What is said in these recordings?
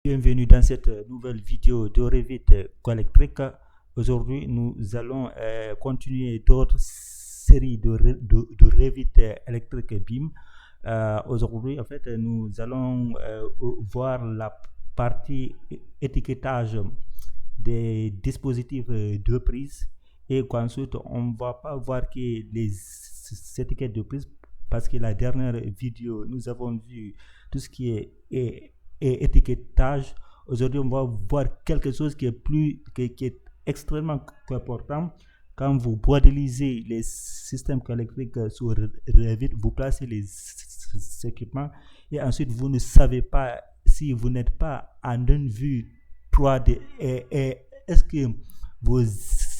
Bienvenue dans cette nouvelle vidéo de Revit Collectric. Aujourd'hui, nous allons continuer d'autres séries de Revit Electric BIM. Aujourd'hui, en fait, nous allons voir la partie étiquetage des dispositifs de prise, et ensuite on ne va pas voir que les étiquettes de prise, parce que la dernière vidéo, nous avons vu tout ce qui est étiquetage. Aujourd'hui, on va voir quelque chose qui est extrêmement important. Quand vous modélisez les systèmes électriques sur Revit, vous placez les équipements et ensuite vous ne savez pas si vous n'êtes pas en une vue 3D et est-ce que vos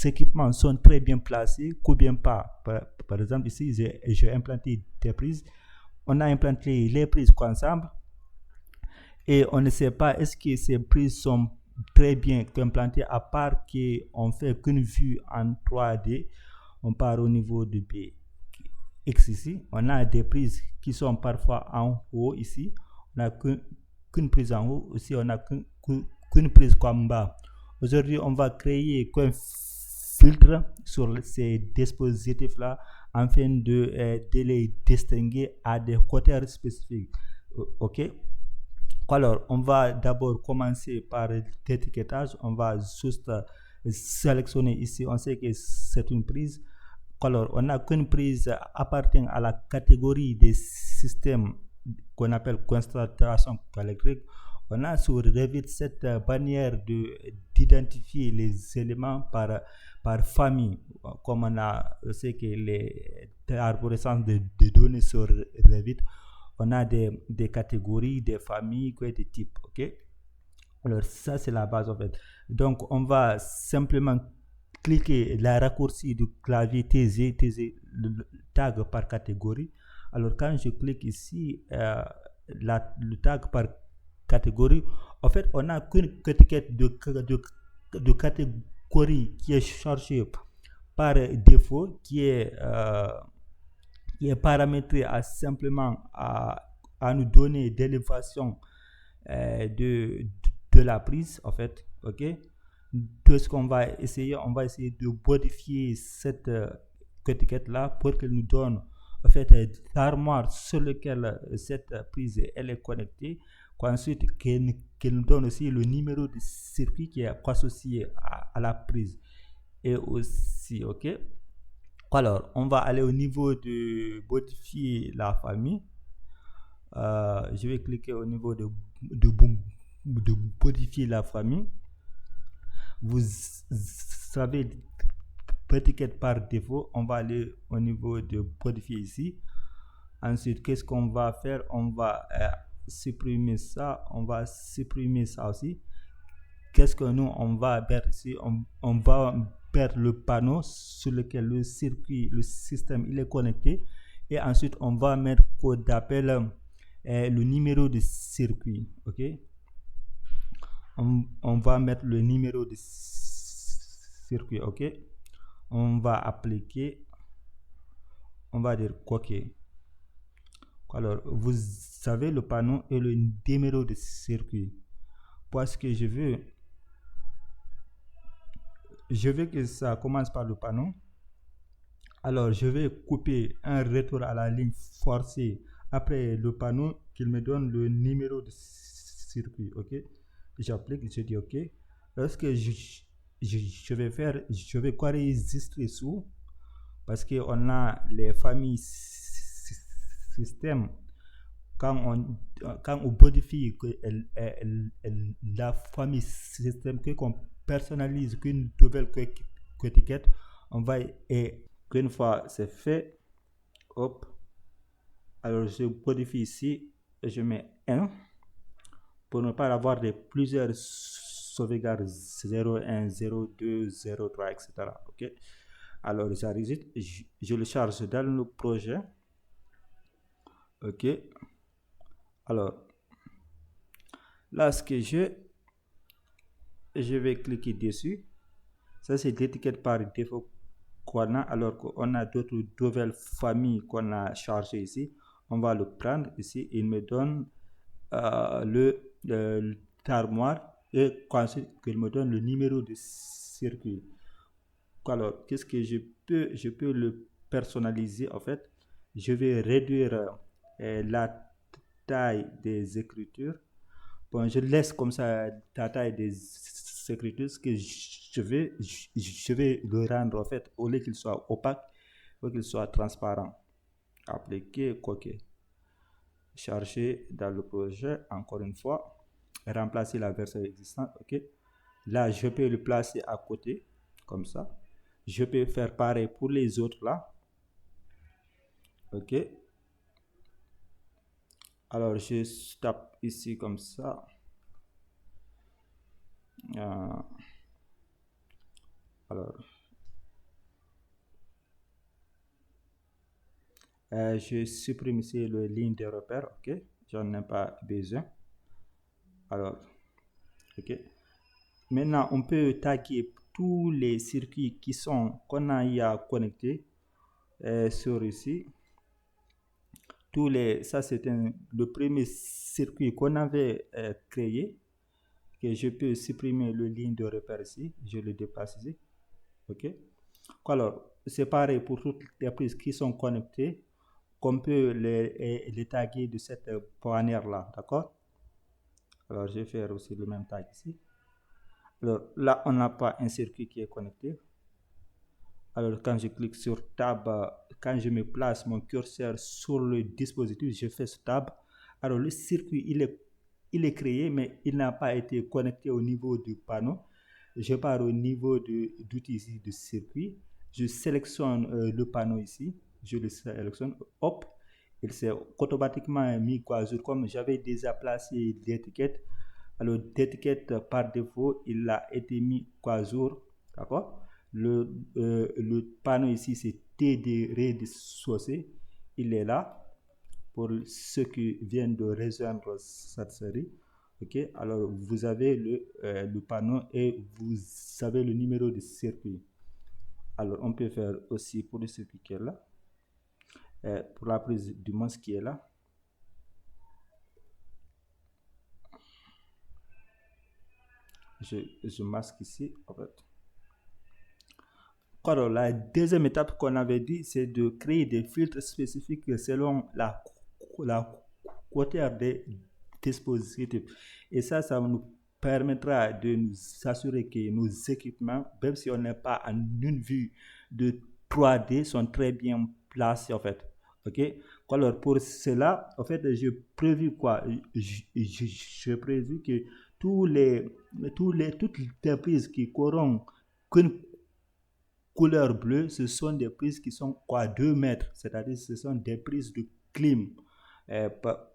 équipements sont très bien placés ou bien pas. Par exemple, ici, j'ai implanté des prises. On a implanté les prises ensemble et on ne sait pas est-ce que ces prises sont très bien implantées, à part qu'on fait qu'une vue en 3D. On part au niveau de BX ici. On a des prises qui sont parfois en haut ici. On n'a qu'une prise en haut. Ici, on n'a qu'une prise en bas. Aujourd'hui, on va créer un filtre sur ces dispositifs-là afin de les distinguer à des critères spécifiques. OK? Alors, on va d'abord commencer par l'étiquetage. On va juste sélectionner ici. On sait que c'est une prise. Alors, on n'a qu'une prise appartient à la catégorie des systèmes qu'on appelle concentration électrique. On a sur Revit cette manière d'identifier les éléments par famille. Comme on sait que l'arborescence de données sur Revit, on a des catégories, des familles, des types. OK? Alors, ça, c'est la base en fait. Donc, on va simplement cliquer la raccourci du clavier TZ, le tag par catégorie. Alors, quand je clique ici, le tag par catégorie, en fait, on n'a qu'une étiquette de catégorie qui est chargée par défaut, qui est paramétré simplement à nous donner d'élévation de la prise, en fait. OK? Tout ce qu'on va essayer, on va essayer de modifier cette étiquette-là pour qu'elle nous donne, en fait, l'armoire sur laquelle cette prise elle est connectée. Ensuite, qu'elle nous donne aussi le numéro de circuit qui est associé à la prise. Et aussi, OK? Alors, on va aller au niveau de modifier la famille. Je vais cliquer au niveau de modifier la famille. Vous savez, étiquette par défaut, on va aller au niveau de modifier ici. Ensuite, qu'est-ce qu'on va faire? On va supprimer ça. On va supprimer ça aussi. Qu'est-ce que nous, on va mettre ici? On va mettre le panneau sur lequel le circuit, le système, il est connecté. Et ensuite, on va mettre code d'appel, le numéro de circuit. OK? On va mettre le numéro de circuit. OK? On va appliquer. On va dire OK. Alors, vous savez le panneau et le numéro de circuit. Parce que je veux que ça commence par le panneau. Alors, je vais couper un retour à la ligne forcée après le panneau qu'il me donne le numéro de circuit. OK? J'applique, je dis OK. Lorsque je vais faire, je vais enregistrer sous, parce qu'on a les familles système. Quand on modifie la famille système, qu'on personnalise qu'une nouvelle étiquette, on va, et qu'une fois c'est fait, hop, alors je modifie ici et je mets 1 pour ne pas avoir plusieurs sauvegardes 01, 02, 03, etc. OK? Alors j'enregistre, je le charge dans le projet. OK? Alors, là, ce que je vais cliquer dessus. Ça, c'est l'étiquette par défaut qu'on a, alors qu'on a d'autres nouvelles familles qu'on a chargées ici. On va le prendre ici. Il me donne armoire et ensuite qu'il me donne le numéro de circuit. Alors, qu'est-ce que je peux le personnaliser en fait. Je vais réduire la taille des écritures. Bon, je laisse comme ça la taille des écritures. Ce que je vais le rendre en fait, au lieu qu'il soit opaque, il faut qu'il soit transparent. Appliquer, coquer. Charger dans le projet, encore une fois. Remplacer la version existante, ok. Là, je peux le placer à côté, comme ça. Je peux faire pareil pour les autres là. Ok. Alors, je tape ici comme ça. Alors, je supprime ici le ligne de repère. Ok. J'en ai pas besoin. Alors, ok. Maintenant, on peut taguer tous les circuits qu'on a connectés sur ici. Ça c'est le premier circuit qu'on avait créé, que je peux supprimer le ligne de repère ici, je le dépasse ici, ok. Alors c'est pareil pour toutes les prises qui sont connectées, qu'on peut les taguer de cette manière là, d'accord. Alors je vais faire aussi le même tag ici. Alors là on n'a pas un circuit qui est connecté. Alors quand je clique sur tab, quand je me place mon curseur sur le dispositif, je fais ce tab. Alors le circuit il est créé, mais il n'a pas été connecté au niveau du panneau. Je pars au niveau d'outils ici de circuit. Je sélectionne le panneau ici. Je le sélectionne. Hop, il s'est automatiquement mis à jour. Comme j'avais déjà placé l'étiquette, alors l'étiquette par défaut, il a été mis à jour. D'accord. Le panneau ici, c'est TD rez-de-chaussée. Il est là pour ceux qui viennent de rejoindre cette série. Ok, alors vous avez le panneau et vous avez le numéro de circuit. Alors on peut faire aussi pour le circuit qui est là, pour la prise du masque qui est là. Je masque ici en fait. Alors, la deuxième étape qu'on avait dit, c'est de créer des filtres spécifiques selon la hauteur des dispositifs. Et ça nous permettra de nous assurer que nos équipements, même si on n'est pas en une vue de 3D, sont très bien placés en fait. Ok. Alors pour cela, en fait, j'ai prévu quoi? J'ai prévu que toutes les prises qui auront qu'une couleur bleue, ce sont des prises qui sont quoi 2 mètres, c'est-à-dire ce sont des prises de clim.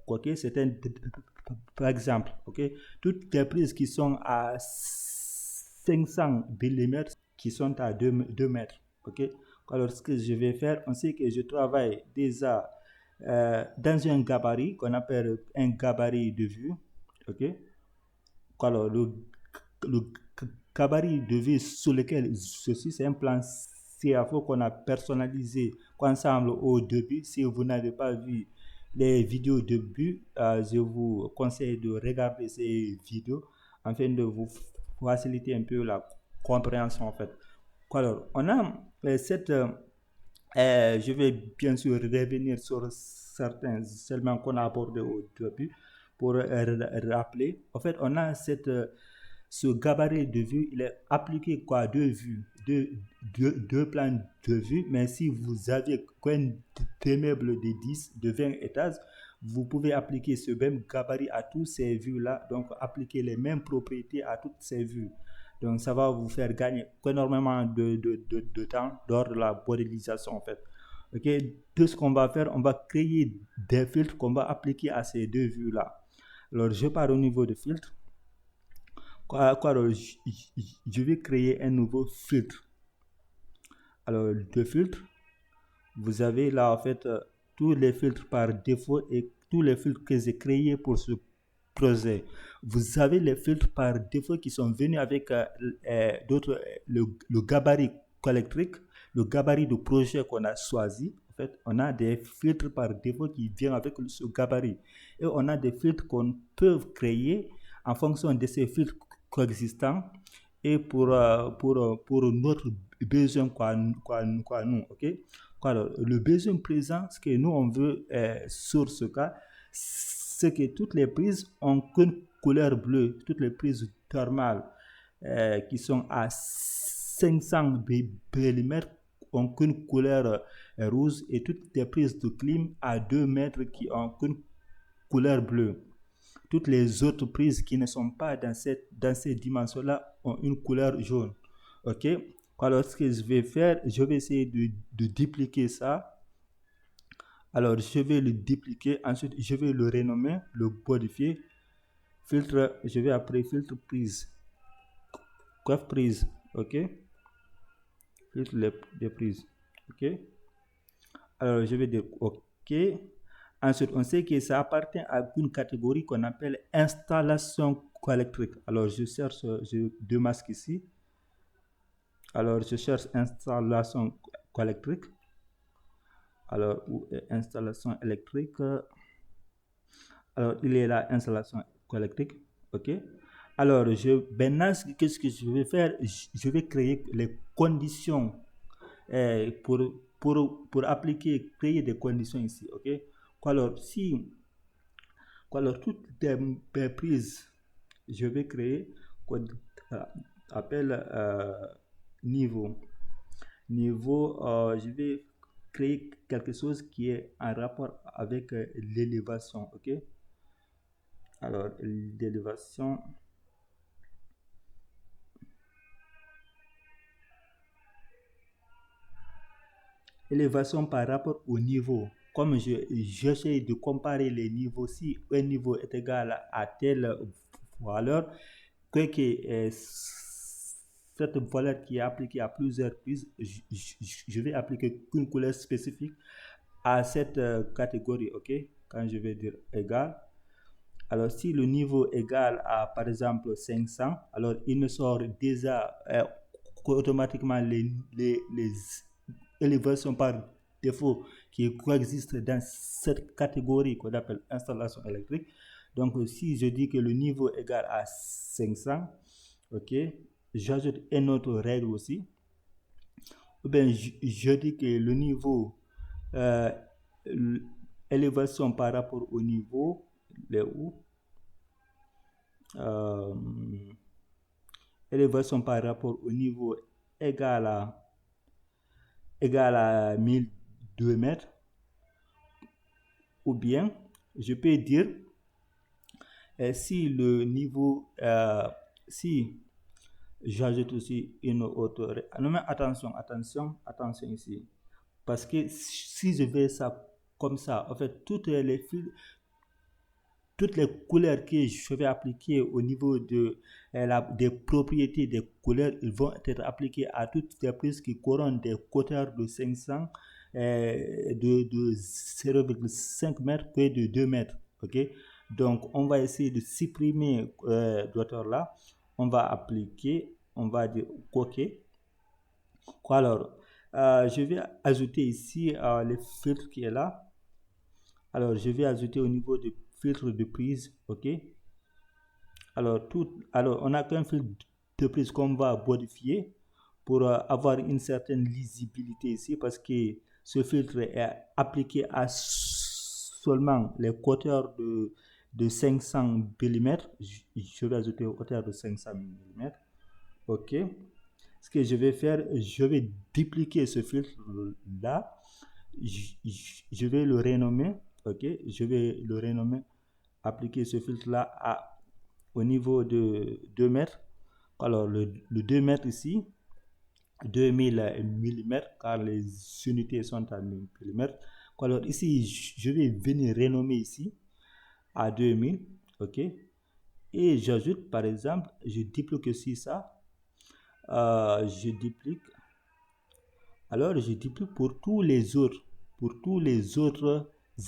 Ok, c'est un par exemple, ok, toutes les prises qui sont à 500 mm qui sont à 2 mètres, ok. Alors ce que je vais faire, on sait que je travaille déjà dans un gabarit qu'on appelle un gabarit de vue, ok. Alors le gabarit de vue sur lequel je suis, c'est un plan CAFO qu'on a personnalisé ensemble au début. Si vous n'avez pas vu les vidéos de début, je vous conseille de regarder ces vidéos afin de vous faciliter un peu la compréhension en fait. Alors, on a cette... je vais bien sûr revenir sur certains éléments qu'on a abordés au début pour rappeler. En fait, on a ce gabarit de vue, il est appliqué quoi deux vues, deux plans de vue, mais si vous avez un immeuble de 10, de 20 étages, vous pouvez appliquer ce même gabarit à toutes ces vues-là, donc appliquer les mêmes propriétés à toutes ces vues. Donc ça va vous faire gagner énormément de temps lors de la modélisation en fait. Ok, tout ce qu'on va faire, on va créer des filtres qu'on va appliquer à ces deux vues-là. Alors je pars au niveau de filtre. Alors, je vais créer un nouveau filtre. Alors, de filtre, vous avez là en fait tous les filtres par défaut et tous les filtres que j'ai créés pour ce projet. Vous avez les filtres par défaut qui sont venus avec d'autres, le gabarit collectrique, le gabarit de projet qu'on a choisi. En fait, on a des filtres par défaut qui viennent avec ce gabarit. Et on a des filtres qu'on peut créer en fonction de ces filtres coexistants et pour notre besoin nous, ok. Alors, le besoin présent, ce que nous on veut sur ce cas, c'est que toutes les prises ont qu'une couleur bleue, toutes les prises thermales qui sont à 500 mm ont qu'une couleur rouge, et toutes les prises de clim à 2 mètres qui ont qu'une couleur bleue. Toutes les autres prises qui ne sont pas dans ces dimensions-là ont une couleur jaune. Ok. Alors, ce que je vais faire, je vais essayer de dupliquer ça. Alors, je vais le dupliquer. Ensuite, je vais le renommer, le modifier. Filtre, je vais appeler filtre prise. Coiffe prise. Ok. Filtre les prises. Ok. Alors, je vais dire OK. Ensuite, on sait que ça appartient à une catégorie qu'on appelle installation coélectrique. Alors, je cherche, j'ai deux masques ici. Alors, je cherche installation coélectrique. Alors, où est installation électrique? Alors, il est là, installation coélectrique. OK. Alors, maintenant, qu'est-ce que je vais faire? Je vais créer les conditions pour appliquer, créer des conditions ici. OK. Alors, alors toutes les prises, je vais créer qu'on appelle niveau. Je vais créer quelque chose qui est en rapport avec l'élévation. Ok. Alors, l'élévation. Élévation par rapport au niveau. Comme j'essaie de comparer les niveaux, si un niveau est égal à telle valeur, que cette valeur qui est appliquée à plusieurs prises, je vais appliquer une couleur spécifique à cette catégorie. Ok. Quand je vais dire égal, alors si le niveau est égal à par exemple 500, alors il me sort déjà automatiquement les élévations par défaut qui coexistent dans cette catégorie qu'on appelle installation électrique. Donc si je dis que le niveau est égal à 500, ok, j'ajoute une autre règle aussi. Ou bien je dis que le niveau élévation par rapport au niveau, élévation par rapport au niveau égal à 1002 mètres. Ou bien je peux dire si le niveau, si j'ajoute aussi une autre, non mais attention ici, parce que si je fais ça comme ça, en fait toutes les couleurs que je vais appliquer au niveau des propriétés des couleurs, ils vont être appliquées à toutes les prises qui correspondent des quoteurs de 500, de 0,5 mètres et de 2 mètres. Ok. Donc, on va essayer de supprimer d'auteur là. On va appliquer, on va dire OK. Alors, je vais ajouter ici le filtre qui est là. Alors, je vais ajouter au niveau de filtre de prise. OK. Alors, on a qu'un filtre de prise qu'on va modifier pour avoir une certaine lisibilité ici, parce que ce filtre est appliqué à seulement les quoteurs de 500 mm. Je vais ajouter au quoteurs de 500 mm. OK. Ce que je vais faire, je vais dupliquer ce filtre là. Je vais le renommer. OK. Je vais le renommer, appliquer ce filtre là au niveau de 2 mètres. Alors, le 2 mètres ici, 2000 mm, car les unités sont à mm. Alors, ici, je vais venir renommer ici à 2000. OK. Et j'ajoute, par exemple, je duplique aussi ça. Je duplique. Alors, je duplique pour tous les autres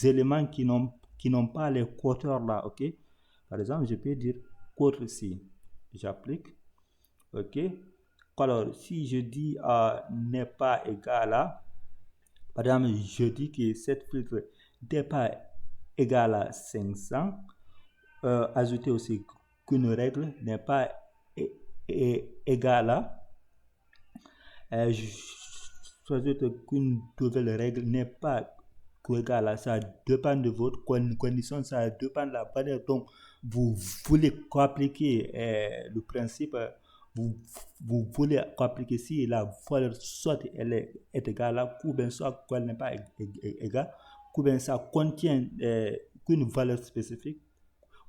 éléments qui n'ont pas les quoteurs là. OK. Par exemple, je peux dire quote ici. J'applique. OK. Alors, si je dis n'est pas égal à, par exemple, je dis que cette filtre n'est pas égal à 500, ajouter aussi qu'une règle n'est pas égale à, choisir qu'une nouvelle règle n'est pas égale à, ça dépend de votre condition, ça dépend de la manière dont vous voulez appliquer le principe, vous voulez appliquer si la valeur soit elle est égale à, ou bien soit qu'elle n'est pas égale, ou bien ça contient qu'une valeur spécifique,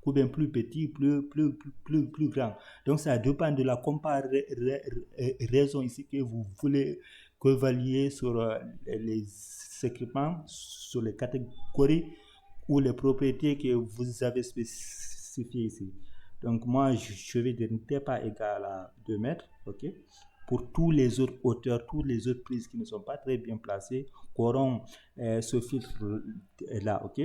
ou bien plus petit, plus grand. Donc ça dépend de la comparaison ici que vous voulez évaluer sur les équipements, sur les catégories ou les propriétés que vous avez spécifiées ici. Donc moi, je vais dire n'est pas égal à 2 mètres, ok? Pour tous les autres hauteurs, toutes les autres prises qui ne sont pas très bien placées, auront ce filtre là, ok?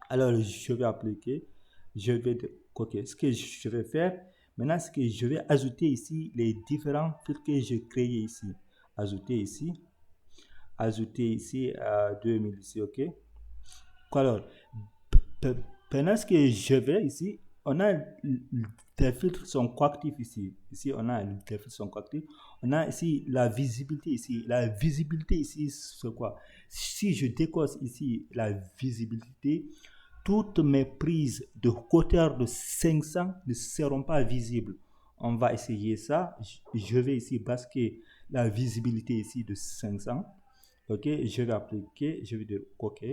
Alors, je vais appliquer, je vais dire, ok, ce que je vais faire, maintenant, c'est que je vais ajouter ici les différents filtres que j'ai créés ici. Ajouter ici à 2000 ici, ok? Alors, pendant ce que je vais ici, on a des filtres sont coactifs ici. Ici, on a des filtres sont coactifs. On a ici la visibilité ici. La visibilité ici, c'est quoi? Si je décoche ici la visibilité, toutes mes prises de hauteur de 500 ne seront pas visibles. On va essayer ça. Je vais ici basculer la visibilité ici de 500. Ok, je vais appliquer, je vais dire ok.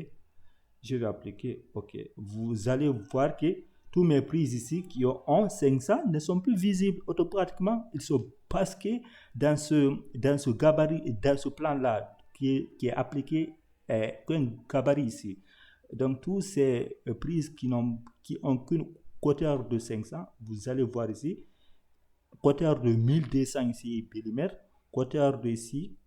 Je vais appliquer OK. Vous allez voir que tous mes prises ici qui ont 500 ne sont plus visibles automatiquement. Ils sont masqués dans ce gabarit, dans ce plan-là qui est appliqué un gabarit ici. Donc, tous ces prises qui n'ont qu'une hauteur de 500, vous allez voir ici, hauteur de 1200 ici mm, hauteur de ici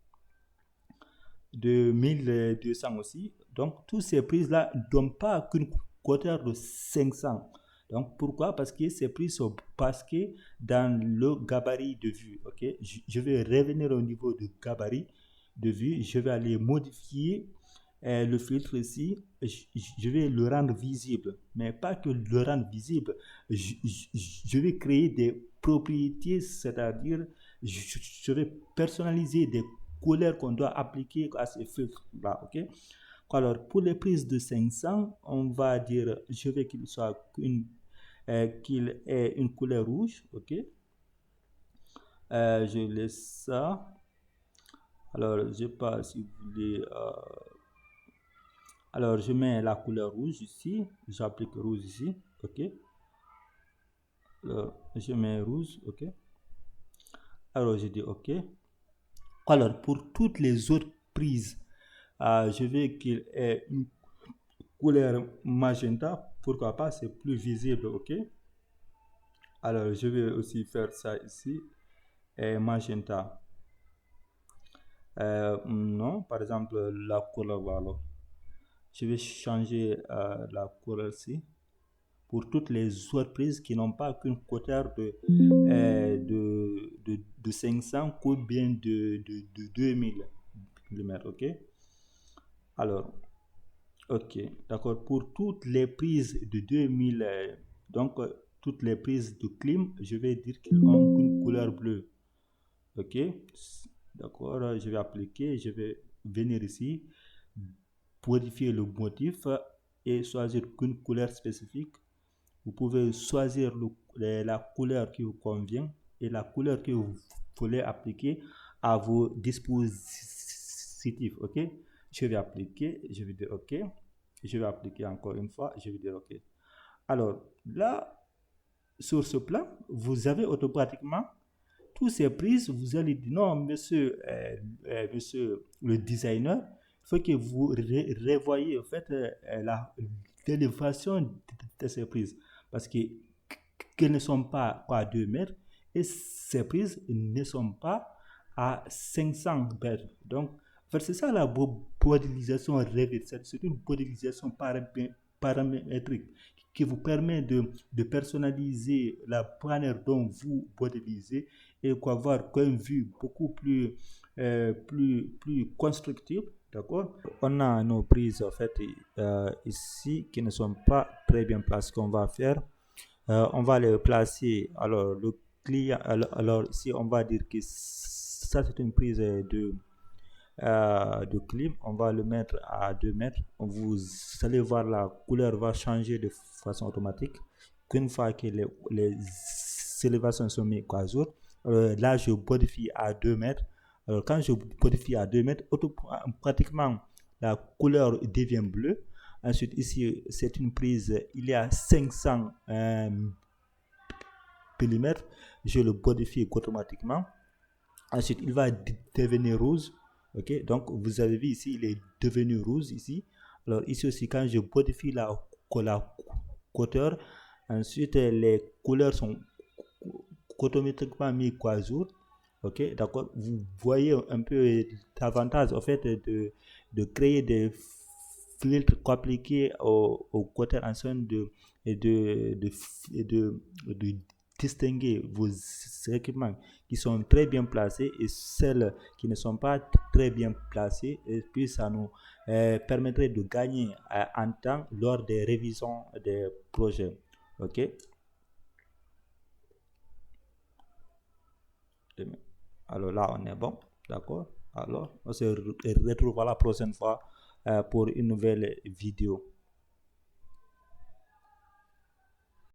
de 1200 aussi. Donc, toutes ces prises-là ne donnent pas qu'une hauteur de 500. Donc, pourquoi? Parce que ces prises sont masquées dans le gabarit de vue. Ok, je vais revenir au niveau du gabarit de vue. Je vais aller modifier le filtre ici. Je vais le rendre visible. Mais pas que le rendre visible. Je vais créer des propriétés, c'est-à-dire je vais personnaliser des couleurs qu'on doit appliquer à ces filtres-là, ok? Alors, pour les prises de 500, on va dire, je veux qu'il ait une couleur rouge, ok? Je laisse ça. Alors, je sais pas si vous voulez... alors, je mets la couleur rouge ici. J'applique rouge ici, ok? Alors, je mets rouge, ok? Alors, je dis ok. Alors, pour toutes les autres prises, je veux qu'il ait une couleur magenta. Pourquoi pas, c'est plus visible, ok? Alors, je vais aussi faire ça ici. Et magenta. Non, par exemple, la couleur, voilà. Je vais changer la couleur ici. Pour toutes les autres prises qui n'ont pas qu'une hauteur de 500 ou bien de 2000 mm, ok? Alors, ok, d'accord. Pour toutes les prises de 2000, donc toutes les prises de clim, je vais dire qu'ils ont une couleur bleue, ok? D'accord, je vais appliquer, je vais venir ici, modifier le motif et choisir qu'une couleur spécifique. Vous pouvez choisir la couleur qui vous convient et la couleur que vous voulez appliquer à vos dispositifs, ok? Je vais appliquer, je vais dire ok. Je vais appliquer encore une fois, je vais dire ok. Alors là, sur ce plan, vous avez automatiquement tous ces prises. Vous allez dire non, monsieur le designer, il faut que vous revoyez en fait l'élévation de ces prises parce qu'elles ne sont pas à 2 mètres et ces prises ne sont pas à 500 mètres. Donc, c'est ça la modélisation Revit. C'est une modélisation paramétrique qui vous permet de personnaliser la manière dont vous modélisez et avoir une vue beaucoup plus constructive. D'accord? On a nos prises en fait ici qui ne sont pas très bien placées. Qu'on va faire, On va le placer. Alors, le client, alors si on va dire que ça c'est une prise de clim, on va le mettre à 2 mètres. Vous allez voir la couleur va changer de façon automatique. Qu'une fois que les élévations sont mises à jour, là je modifie à 2 mètres. Alors, quand je modifie à 2 mètres, pratiquement la couleur devient bleue. Ensuite, ici, c'est une prise, il y a 500 mm. Je le modifie automatiquement. Ensuite, il va devenir rouge. Ok, donc vous avez vu ici, il est devenu rouge ici. Alors, ici aussi, quand je modifie la couleur, ensuite les couleurs sont automatiquement mises à jour. Ok, d'accord. Vous voyez un peu l'avantage en fait de créer des filtres appliqués au côté en et de distinguer vos équipements qui sont très bien placés et celles qui ne sont pas très bien placés, et puis ça nous permettrait de gagner en temps lors des révisions des projets. Ok. Alors là, on est bon. D'accord. Alors, on se retrouve la prochaine fois pour une nouvelle vidéo.